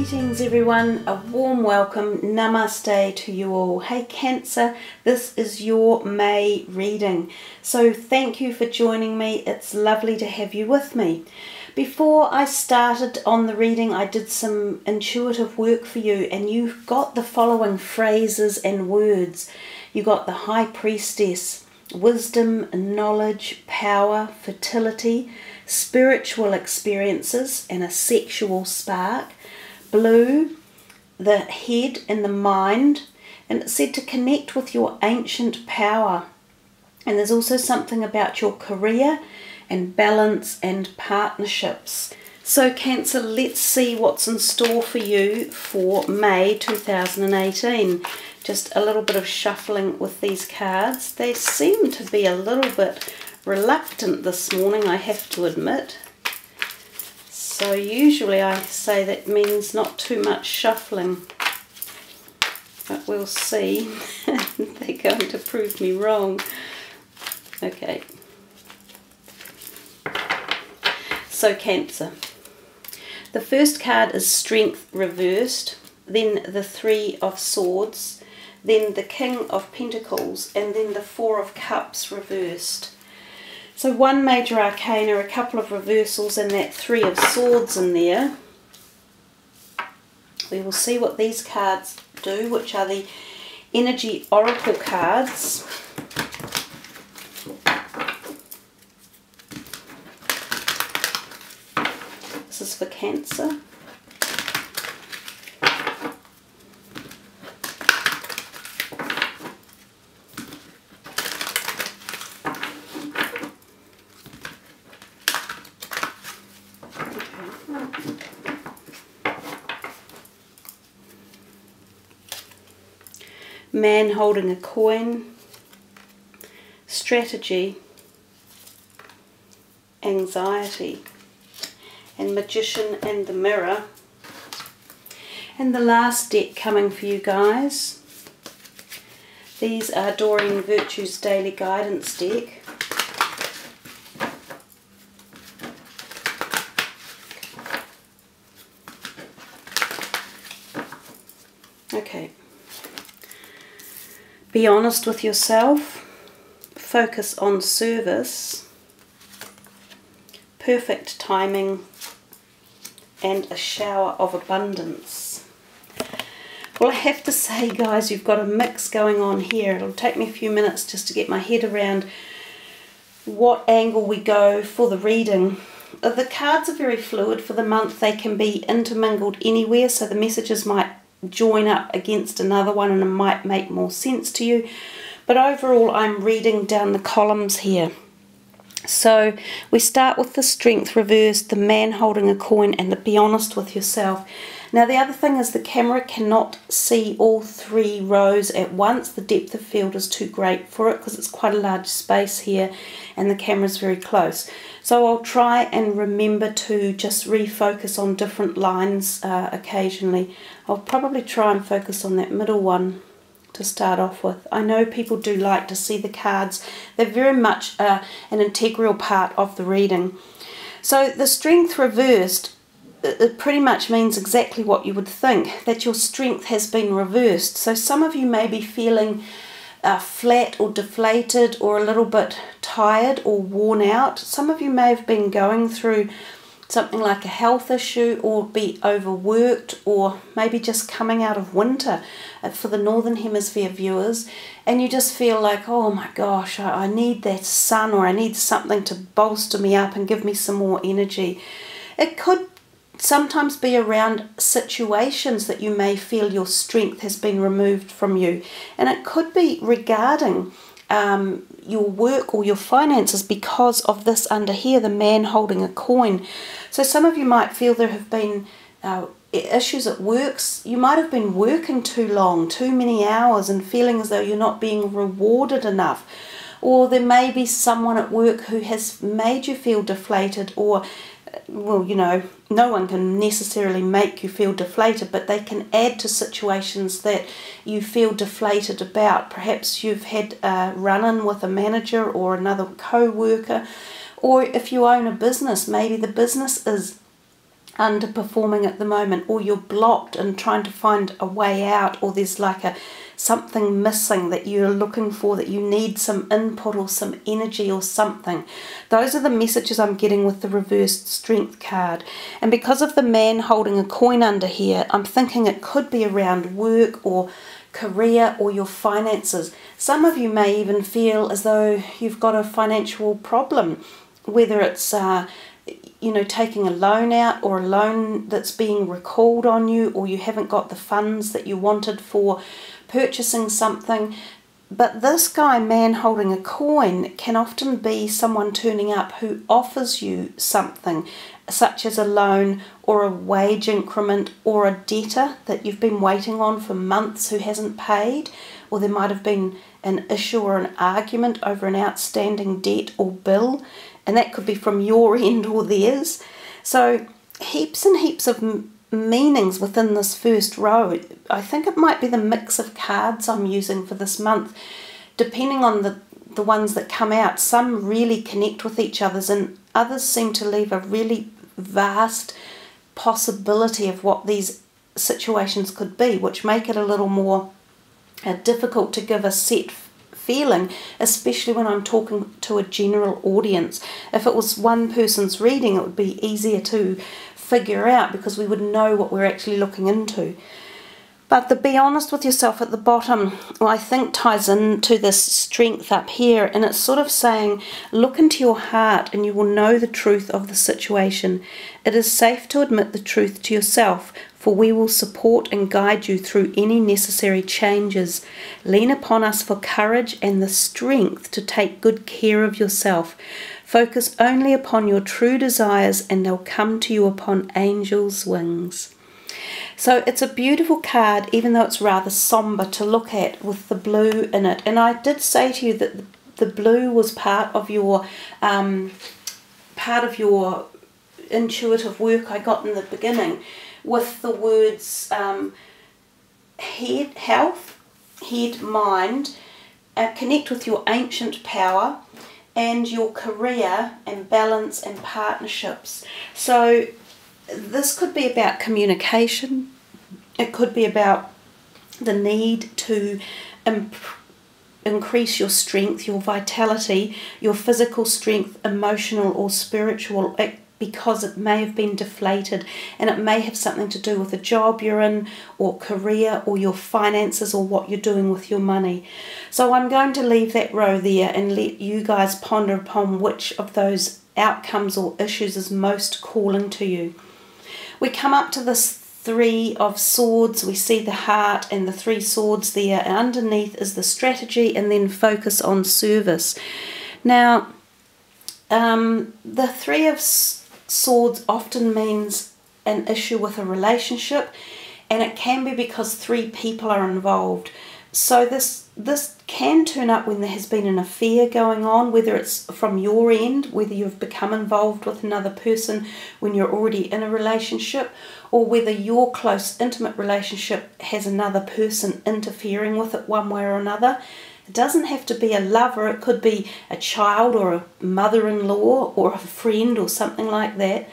Greetings everyone, a warm welcome, namaste to you all. Hey Cancer, this is your May reading. So thank you for joining me, it's lovely to have you with me. Before I started on the reading, I did some intuitive work for you and you got the following phrases and words. You got the High Priestess, wisdom, knowledge, power, fertility, spiritual experiences and a sexual spark. Blue, the head and the mind, and it said to connect with your ancient power. And there's also something about your career and balance and partnerships. So Cancer, let's see what's in store for you for May 2018. Just a little bit of shuffling with these cards. They seem to be a little bit reluctant this morning, I have to admit. So usually I say that means not too much shuffling, but we'll see. They're going to prove me wrong. Okay. So Cancer, the first card is Strength reversed, then the Three of Swords, then the King of Pentacles, and then the Four of Cups reversed. So one major arcana, a couple of reversals, and that Three of Swords in there. We will see what these cards do, which are the Energy Oracle cards. This is for Cancer. Man holding a coin, strategy, anxiety, and Magician and the Mirror. And the last deck coming for you guys. These are Doreen Virtue's Daily Guidance deck. Okay. Be honest with yourself, focus on service, perfect timing, and a shower of abundance. Well, I have to say, guys, you've got a mix going on here. It'll take me a few minutes just to get my head around what angle we go for the reading. The cards are very fluid for the month. They can be intermingled anywhere, so the messages might join up against another one and it might make more sense to you, but overall I'm reading down the columns here. So we start with the Strength reversed, the Man holding a coin, and to be honest with yourself. Now the other thing is the camera cannot see all three rows at once. The depth of field is too great for it because it's quite a large space here and the camera's very close. So I'll try and remember to just refocus on different lines occasionally. I'll probably try and focus on that middle one to start off with. I know people do like to see the cards. They're very much an integral part of the reading. So the Strength reversed, it pretty much means exactly what you would think, that your strength has been reversed. So some of you may be feeling flat or deflated or a little bit tired or worn out. Some of you may have been going through something like a health issue or be overworked or maybe just coming out of winter for the Northern Hemisphere viewers, and you just feel like, oh my gosh, I need that sun, or I need something to bolster me up and give me some more energy. It could sometimes be around situations that you may feel your strength has been removed from you, and it could be regarding your work or your finances because of this under here, the Man holding a coin. So some of you might feel there have been issues at work. You might have been working too long, too many hours, and feeling as though you're not being rewarded enough. Or there may be someone at work who has made you feel deflated, or well, you know, no one can necessarily make you feel deflated, but they can add to situations that you feel deflated about. Perhaps you've had a run-in with a manager or another co-worker, or if you own a business, maybe the business is underperforming at the moment, or you're blocked and trying to find a way out, or there's like something missing that you're looking for, that you need some input or some energy or something. Those are the messages I'm getting with the reversed Strength card. And because of the man holding a coin under here, I'm thinking it could be around work or career or your finances. Some of you may even feel as though you've got a financial problem, whether it's taking a loan out, or a loan that's being recalled on you, or you haven't got the funds that you wanted for purchasing something. But this guy, man holding a coin, can often be someone turning up who offers you something, such as a loan or a wage increment, or a debtor that you've been waiting on for months who hasn't paid, or there might have been an issue or an argument over an outstanding debt or bill, and that could be from your end or theirs. So heaps and heaps of meanings within this first row. I think it might be the mix of cards I'm using for this month, depending on the ones that come out. Some really connect with each other's, and others seem to leave a really vast possibility of what these situations could be, which make it a little more difficult to give a set feeling, especially when I'm talking to a general audience. If it was one person's reading, it would be easier to figure out because we would know what we're actually looking into. But the be honest with yourself at the bottom, I think ties into this Strength up here, and it's sort of saying, look into your heart and you will know the truth of the situation. It is safe to admit the truth to yourself, for we will support and guide you through any necessary changes. Lean upon us for courage and the strength to take good care of yourself. Focus only upon your true desires, and they'll come to you upon angels' wings. So it's a beautiful card, even though it's rather somber to look at with the blue in it. And I did say to you that the blue was part of your intuitive work I got in the beginning, with the words head, health, head, mind, connect with your ancient power, and your career and balance and partnerships. So this could be about communication. It could be about the need to increase your strength, your vitality, your physical strength, emotional or spiritual, because it may have been deflated, and it may have something to do with the job you're in, or career, or your finances, or what you're doing with your money. So I'm going to leave that row there and let you guys ponder upon which of those outcomes or issues is most calling to you. We come up to this Three of Swords. We see the heart and the three swords there, and underneath is the strategy, and then focus on service. Now, the Three of Swords often means an issue with a relationship, and it can be because three people are involved. So this can turn up when there has been an affair going on, whether it's from your end, whether you've become involved with another person when you're already in a relationship, or whether your close, intimate relationship has another person interfering with it one way or another. It doesn't have to be a lover. It could be a child or a mother-in-law or a friend or something like that.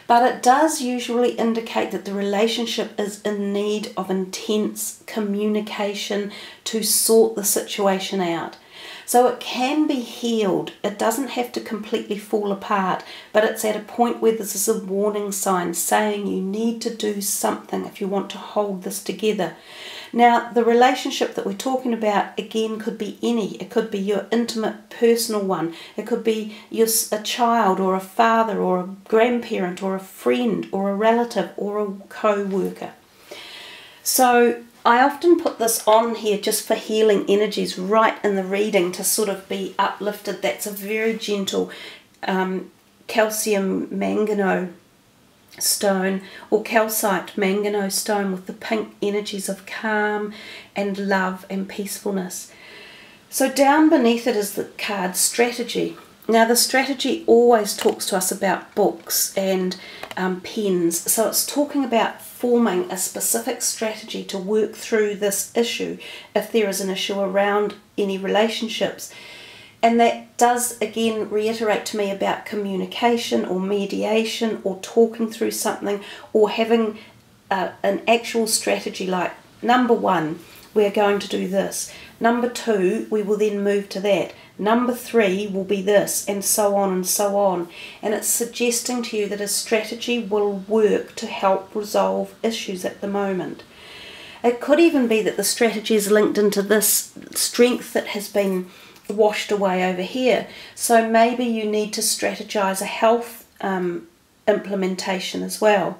But it does usually indicate that the relationship is in need of intense communication to sort the situation out. So it can be healed. It doesn't have to completely fall apart, but it's at a point where this is a warning sign saying you need to do something if you want to hold this together. Now, the relationship that we're talking about, again, could be any. It could be your intimate, personal one. It could be a child or a father or a grandparent or a friend or a relative or a co-worker. So I often put this on here just for healing energies right in the reading to sort of be uplifted. That's a very gentle calcium manganose stone or calcite manganose stone with the pink energies of calm and love and peacefulness. So down beneath it is the card strategy. Now the strategy always talks to us about books and pens, so it's talking about forming a specific strategy to work through this issue if there is an issue around any relationships. And that does again reiterate to me about communication or mediation or talking through something or having an actual strategy, like number 1, we're going to do this. Number 2, we will then move to that. Number 3 will be this, and so on and so on. And it's suggesting to you that a strategy will work to help resolve issues at the moment. It could even be that the strategy is linked into this strength that has been washed away over here. So maybe you need to strategize a health implementation as well.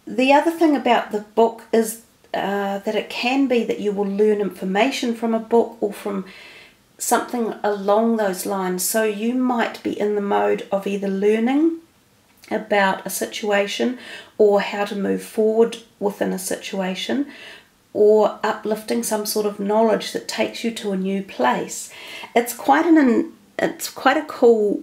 The other thing about the book is that it can be that you will learn information from a book or from something along those lines. So you might be in the mode of either learning about a situation or how to move forward within a situation, or uplifting some sort of knowledge that takes you to a new place. It's quite a cool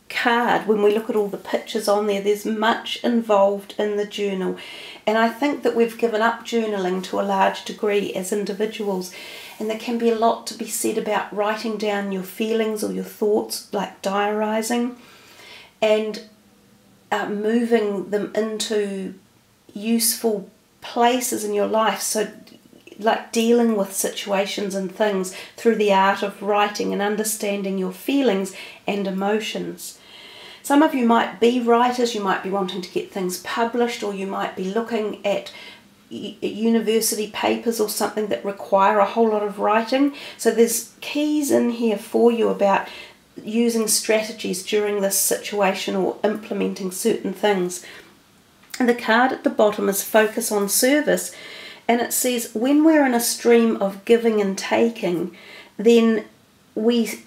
card when we look at all the pictures on there. There's much involved in the journal, and I think that we've given up journaling to a large degree as individuals, and there can be a lot to be said about writing down your feelings or your thoughts, like diarising, and moving them into useful places in your life. So like dealing with situations and things through the art of writing and understanding your feelings and emotions. Some of you might be writers, you might be wanting to get things published, or you might be looking at university papers or something that require a whole lot of writing. So there's keys in here for you about using strategies during this situation or implementing certain things. And the card at the bottom is focus on service, and it says when we're in a stream of giving and taking, then we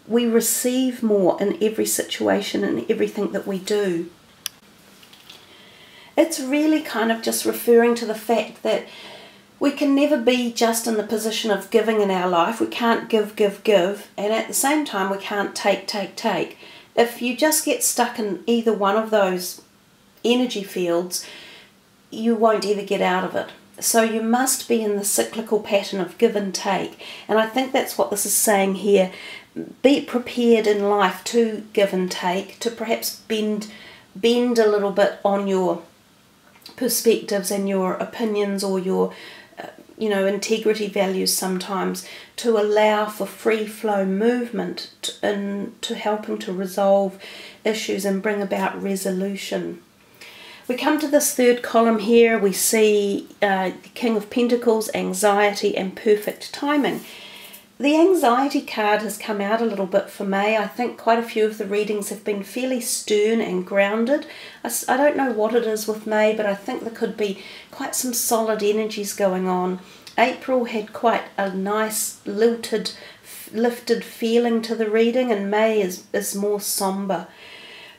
receive more in every situation and everything that we do. It's really kind of just referring to the fact that we can never be just in the position of giving in our life. We can't give, and at the same time we can't take. If you just get stuck in either one of those energy fields, you won't ever get out of it. So you must be in the cyclical pattern of give and take, and I think that's what this is saying here. Be prepared in life to give and take, to perhaps bend a little bit on your perspectives and your opinions or your integrity values sometimes, to allow for free flow movement and to helping to resolve issues and bring about resolution. We come to this third column here. We see the King of Pentacles, anxiety and perfect timing. The anxiety card has come out a little bit for May. I think quite a few of the readings have been fairly stern and grounded. I don't know what it is with May, but I think there could be quite some solid energies going on. April had quite a nice lifted feeling to the reading, and May is more somber.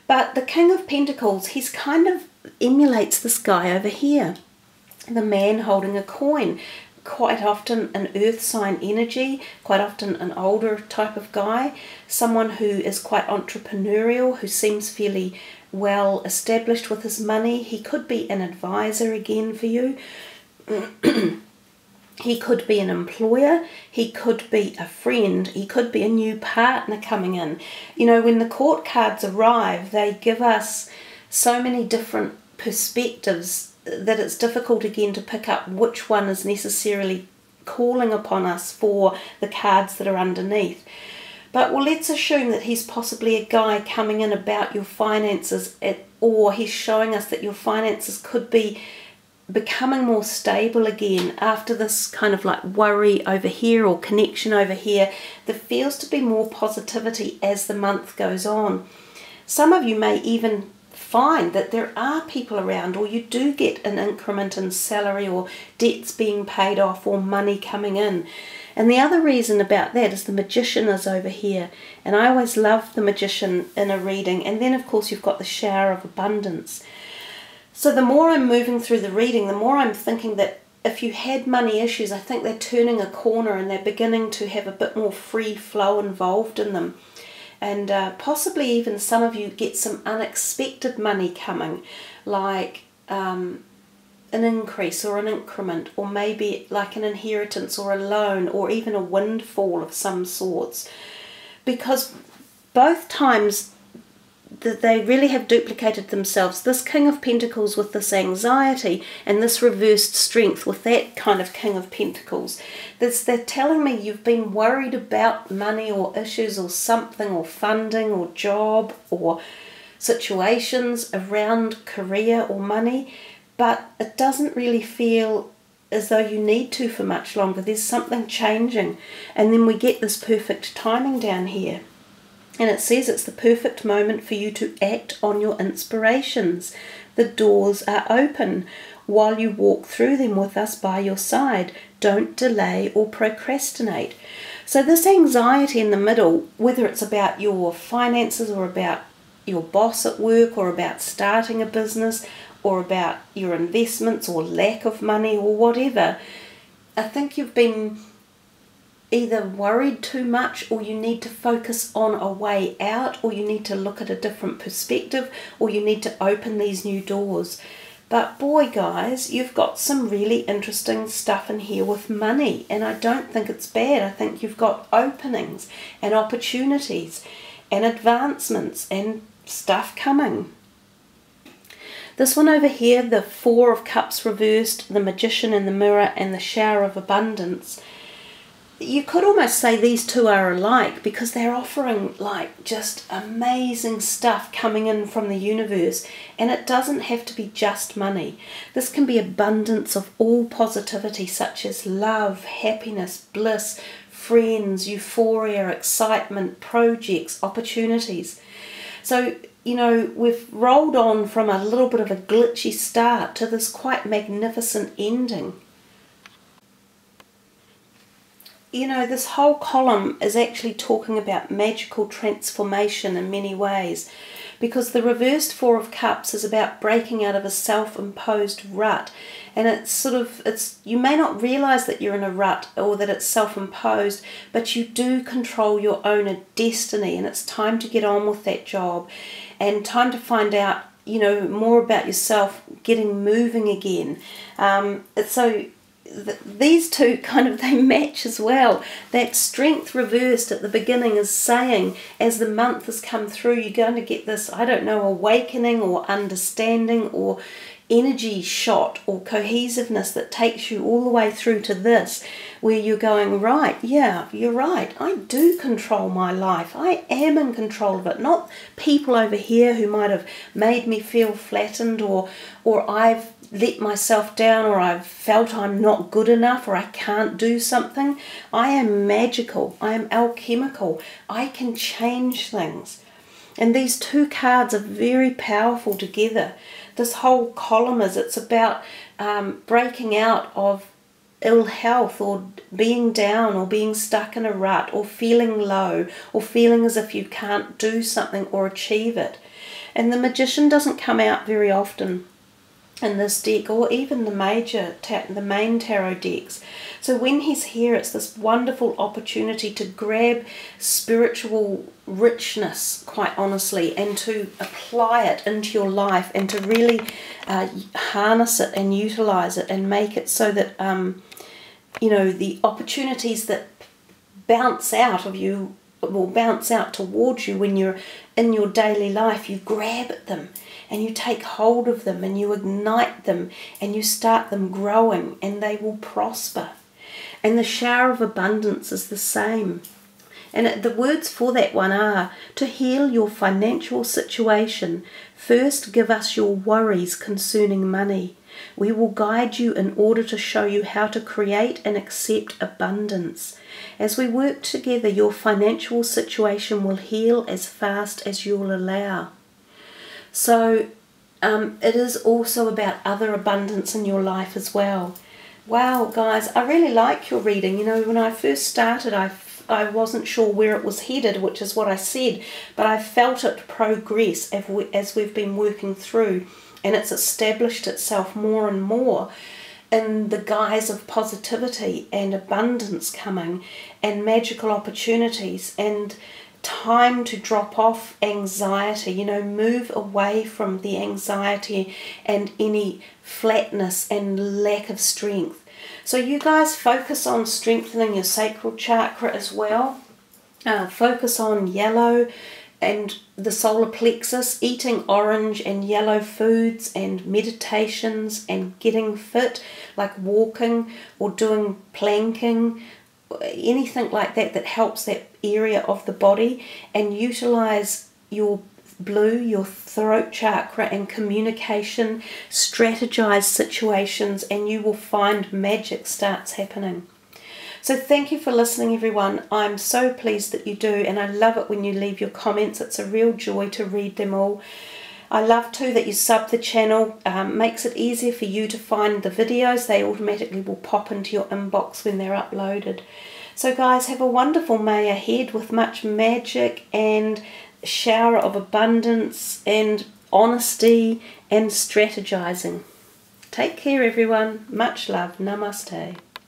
But the King of Pentacles, he's kind of emulates this guy over here, the man holding a coin. Quite often an earth sign energy, quite often an older type of guy, someone who is quite entrepreneurial, who seems fairly well established with his money. He could be an advisor again for you. He could be an employer, he could be a friend, he could be a new partner coming in. You know, when the court cards arrive, they give us so many different perspectives that it's difficult again to pick up which one is necessarily calling upon us for the cards that are underneath. But well, let's assume that he's possibly a guy coming in about your finances, or he's showing us that your finances could be becoming more stable again after this kind of like worry over here or connection over here. There feels to be more positivity as the month goes on. Some of you may even find that there are people around, or you do get an increment in salary, or debts being paid off, or money coming in. And the other reason about that is the Magician is over here, and I always love the Magician in a reading. And then of course you've got the Shower of Abundance. So the more I'm moving through the reading, the more I'm thinking that if you had money issues, I think they're turning a corner and they're beginning to have a bit more free flow involved in them. And possibly even some of you get some unexpected money coming, like an increase or an increment, or maybe like an inheritance or a loan or even a windfall of some sorts. Because both times that they really have duplicated themselves. This King of Pentacles with this anxiety and this reversed strength with that kind of King of Pentacles. They're telling me you've been worried about money or issues or something, or funding or job or situations around career or money, but it doesn't really feel as though you need to for much longer. There's something changing. And then we get this perfect timing down here. And it says it's the perfect moment for you to act on your inspirations. The doors are open while you walk through them with us by your side. Don't delay or procrastinate. So this anxiety in the middle, whether it's about your finances or about your boss at work or about starting a business or about your investments or lack of money or whatever, I think you've been either worried too much, or you need to focus on a way out, or you need to look at a different perspective, or you need to open these new doors. But boy, guys, you've got some really interesting stuff in here with money, and I don't think it's bad. I think you've got openings and opportunities and advancements and stuff coming. This one over here, the Four of Cups reversed, the Magician in the Mirror, and the Shower of Abundance. You could almost say these two are alike, because they're offering like just amazing stuff coming in from the universe, and it doesn't have to be just money. This can be abundance of all positivity, such as love, happiness, bliss, friends, euphoria, excitement, projects, opportunities. So, you know, we've rolled on from a little bit of a glitchy start to this quite magnificent ending. You know, this whole column is actually talking about magical transformation in many ways, because the reversed Four of Cups is about breaking out of a self-imposed rut. And it's you may not realize that you're in a rut or that it's self-imposed, but you do control your own destiny, and it's time to get on with that job and time to find out, you know, more about yourself, getting moving again. These two kind of, they match as well. That Strength reversed at the beginning is saying, as the month has come through, you're going to get this, I don't know, awakening or understanding or energy shot or cohesiveness that takes you all the way through to this, where you're going, right, yeah, you're right, I do control my life, I am in control of it, not people over here who might have made me feel flattened, or I've let myself down, or I've felt I'm not good enough, or I can't do something. I am magical, I am alchemical, I can change things. And these two cards are very powerful together. This whole column it's about breaking out of ill health, or being down, or being stuck in a rut, or feeling low, or feeling as if you can't do something or achieve it. And the Magician doesn't come out very often in this deck, or even the main tarot decks. So when he's here, it's this wonderful opportunity to grab spiritual richness, quite honestly, and to apply it into your life, and to really harness it and utilize it, and make it so that you know, the opportunities that bounce out of you will bounce out towards you when you're in your daily life. You grab at them and you take hold of them and you ignite them and you start them growing, and they will prosper. And the Shower of Abundance is the same. And the words for that one are, to heal your financial situation, first give us your worries concerning money. We will guide you in order to show you how to create and accept abundance. As we work together, your financial situation will heal as fast as you'll allow. So it is also about other abundance in your life as well. Wow, guys, I really like your reading. You know, when I first started, I wasn't sure where it was headed, which is what I said, but I felt it progress as we've been working through, and it's established itself more and more in the guise of positivity and abundance coming, and magical opportunities, and time to drop off anxiety, you know, move away from the anxiety and any flatness and lack of strength. So you guys focus on strengthening your sacral chakra as well. Focus on yellow and the solar plexus, eating orange and yellow foods and meditations and getting fit, like walking or doing planking, anything like that that helps that area of the body. And utilize your blue, your throat chakra, and communication, strategize situations, and you will find magic starts happening. So thank you for listening, everyone. I'm so pleased that you do, and I love it when you leave your comments. It's a real joy to read them all. I love too that you sub the channel. Makes it easier for you to find the videos. They automatically will pop into your inbox when they're uploaded. So guys, have a wonderful May ahead with much magic and shower of abundance and honesty and strategizing. Take care, everyone. Much love. Namaste.